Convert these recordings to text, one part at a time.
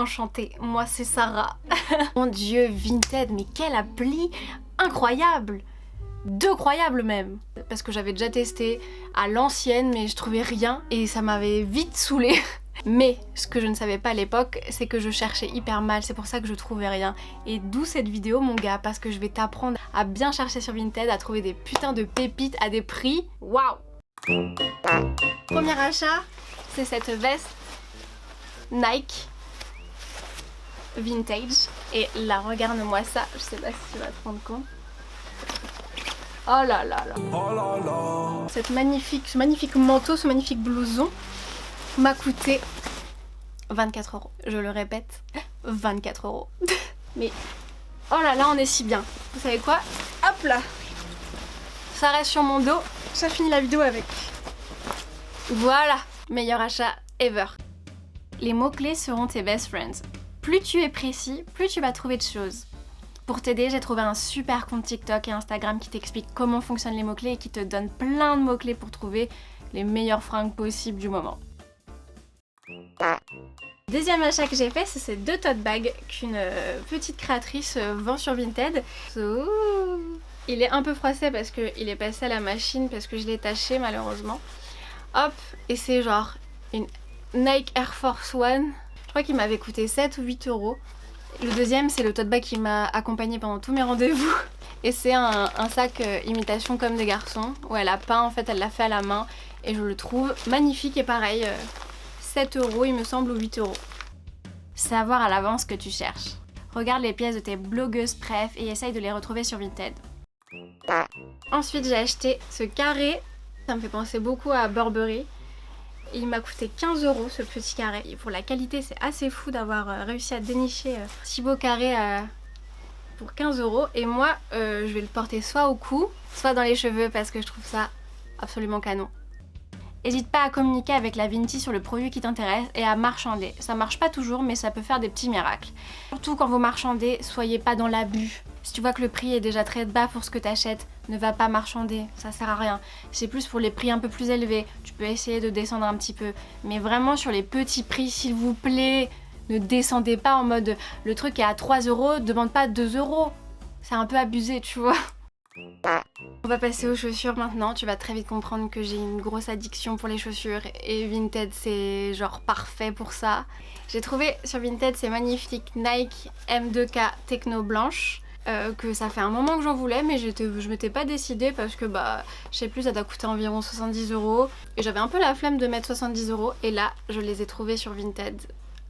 Enchantée, moi c'est Sarah. Mon dieu, Vinted, mais quelle appli incroyable! Incroyable même! Parce que j'avais déjà testé à l'ancienne mais je trouvais rien et ça m'avait vite saoulée. Mais ce que je ne savais pas à l'époque, c'est que je cherchais hyper mal, c'est pour ça que je trouvais rien. Et d'où cette vidéo mon gars, parce que je vais t'apprendre à bien chercher sur Vinted, à trouver des putains de pépites à des prix. Waouh! Premier achat, c'est cette veste Nike vintage. Et là, regarde-moi ça, je sais pas si tu vas te rendre compte. Oh là là là. Oh là là. Ce magnifique manteau, ce magnifique blouson m'a coûté 24 €. Je le répète, 24 €. Mais oh là là, on est si bien. Vous savez quoi? Hop là. Ça reste sur mon dos. Ça finit la vidéo avec. Voilà, meilleur achat ever. Les mots-clés seront tes best friends. Plus tu es précis, plus tu vas trouver de choses. Pour t'aider, j'ai trouvé un super compte TikTok et Instagram qui t'explique comment fonctionnent les mots-clés et qui te donne plein de mots-clés pour trouver les meilleures fringues possibles du moment. Deuxième achat que j'ai fait, c'est ces deux tote bags qu'une petite créatrice vend sur Vinted. Il est un peu froissé parce qu'il est passé à la machine parce que je l'ai taché malheureusement. Hop, et c'est genre une Nike Air Force One. Je crois qu'il m'avait coûté 7 ou 8 €. Le deuxième, c'est le tote bag qui m'a accompagnée pendant tous mes rendez-vous. Et c'est un sac imitation comme des garçons, où elle a peint, en fait, elle l'a fait à la main. Et je le trouve magnifique et pareil, 7 € il me semble ou 8 €. Savoir à l'avance ce que tu cherches. Regarde les pièces de tes blogueuses préf et essaye de les retrouver sur Vinted. Ensuite, j'ai acheté ce carré. Ça me fait penser beaucoup à Burberry. Il m'a coûté 15 € ce petit carré. Et pour la qualité, c'est assez fou d'avoir réussi à dénicher si beau carré pour 15 €. Et moi, je vais le porter soit au cou, soit dans les cheveux parce que je trouve ça absolument canon. N'hésite pas à communiquer avec la Vinti sur le produit qui t'intéresse et à marchander. Ça marche pas toujours, mais ça peut faire des petits miracles. Surtout quand vous marchandez, soyez pas dans l'abus. Si tu vois que le prix est déjà très bas pour ce que t'achètes, ne va pas marchander, ça sert à rien. C'est plus pour les prix un peu plus élevés, tu peux essayer de descendre un petit peu. Mais vraiment sur les petits prix, s'il vous plaît, ne descendez pas en mode le truc est à 3 €, demande pas 2 €. C'est un peu abusé, tu vois. On va passer aux chaussures maintenant, tu vas très vite comprendre que j'ai une grosse addiction pour les chaussures et Vinted c'est genre parfait pour ça. J'ai trouvé sur Vinted ces magnifiques Nike M2K Techno blanches. Que ça fait un moment que j'en voulais mais je m'étais pas décidée parce que bah je sais plus, ça doit coûter environ 70 € et j'avais un peu la flemme de mettre 70 € et là je les ai trouvées sur Vinted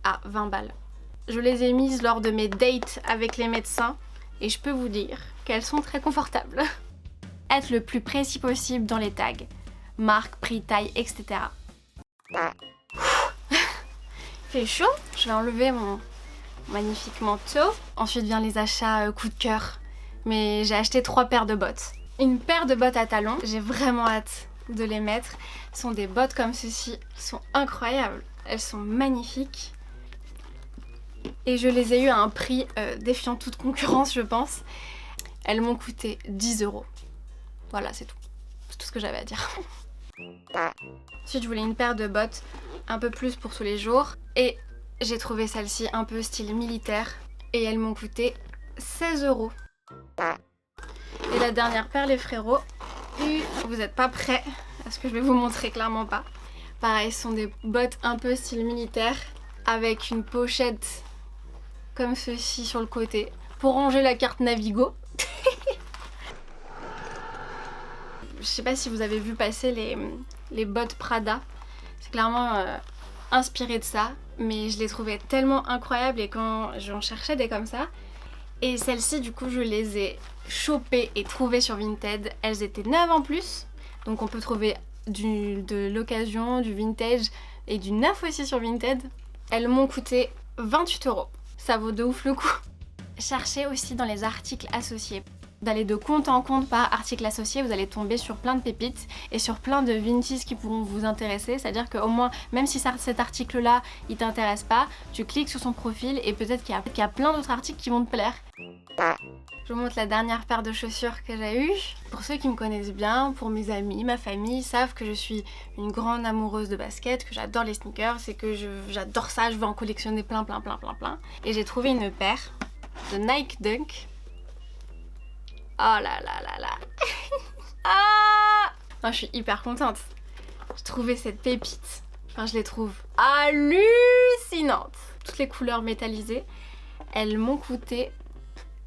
à 20 balles. Je les ai mises lors de mes dates avec les médecins et je peux vous dire qu'elles sont très confortables. Être le plus précis possible dans les tags, marque, prix, taille, etc. Il fait chaud, je vais enlever mon magnifique manteau. Ensuite vient les achats coup de cœur. Mais j'ai acheté 3 paires de bottes. Une paire de bottes à talons, j'ai vraiment hâte de les mettre. Ce sont des bottes comme ceci, elles sont incroyables. Elles sont magnifiques. Et je les ai eues à un prix défiant toute concurrence je pense. Elles m'ont coûté 10 €. Voilà, c'est tout. C'est tout ce que j'avais à dire. Ensuite je voulais une paire de bottes un peu plus pour tous les jours. Et j'ai trouvé celle-ci un peu style militaire et elles m'ont coûté 16 €. Et la dernière paire les frérots, vous n'êtes pas prêts à ce que je vais vous montrer, clairement pas. Pareil, ce sont des bottes un peu style militaire avec une pochette comme ceci sur le côté pour ranger la carte Navigo. Je sais pas si vous avez vu passer les bottes Prada, c'est clairement inspiré de ça. Mais je les trouvais tellement incroyables et quand j'en cherchais des comme ça. Et celles-ci du coup je les ai chopées et trouvées sur Vinted. Elles étaient neuves en plus. Donc on peut trouver de l'occasion, du vintage et du neuf aussi sur Vinted. Elles m'ont coûté 28 €. Ça vaut de ouf le coup. Cherchez aussi dans les articles associés. D'aller de compte en compte par article associé, vous allez tomber sur plein de pépites et sur plein de vintage qui pourront vous intéresser. C'est-à-dire qu'au moins, même si cet article-là, il t'intéresse pas, tu cliques sur son profil et peut-être qu'il y a plein d'autres articles qui vont te plaire. Je vous montre la dernière paire de chaussures que j'ai eue. Pour ceux qui me connaissent bien, pour mes amis, ma famille, savent que je suis une grande amoureuse de basket, que j'adore les sneakers et que j'adore ça, je veux en collectionner plein. Et j'ai trouvé une paire de Nike Dunk. Oh là là là là. Ah non, je suis hyper contente. J'ai trouvé cette pépite. Enfin, je les trouve hallucinantes. Toutes les couleurs métallisées. Elles m'ont coûté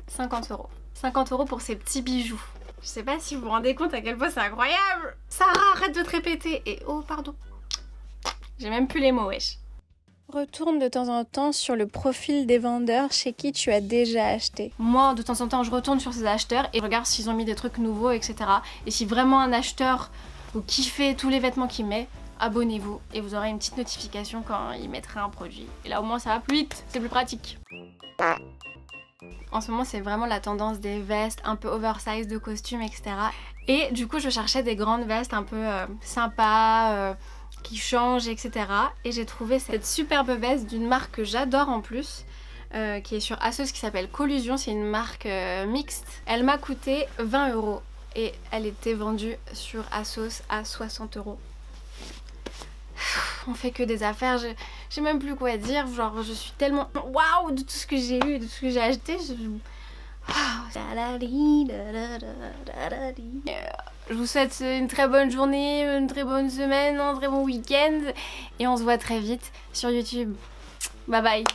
50 €. 50 € pour ces petits bijoux. Je sais pas si vous vous rendez compte à quel point c'est incroyable. Sarah, arrête de te répéter. Et oh, pardon. J'ai même plus les mots, wesh. Retourne de temps en temps sur le profil des vendeurs chez qui tu as déjà acheté. Moi, de temps en temps, je retourne sur ces acheteurs et je regarde s'ils ont mis des trucs nouveaux, etc. Et si vraiment un acheteur vous kiffez tous les vêtements qu'il met, abonnez-vous et vous aurez une petite notification quand il mettra un produit. Et là, au moins, ça va plus vite, c'est plus pratique. En ce moment, c'est vraiment la tendance des vestes un peu oversize, de costumes, etc. Et du coup, je cherchais des grandes vestes un peu sympas, qui changent, etc. Et j'ai trouvé cette superbe veste d'une marque que j'adore en plus, qui est sur Asos, qui s'appelle Collusion. C'est une marque mixte. Elle m'a coûté 20 € et elle était vendue sur Asos à 60 €. On fait que des affaires, j'ai même plus quoi dire, genre je suis tellement waouh de tout ce que j'ai eu, de tout ce que j'ai acheté. Je vous souhaite une très bonne journée, une très bonne semaine, un très bon week-end et on se voit très vite sur YouTube. Bye bye.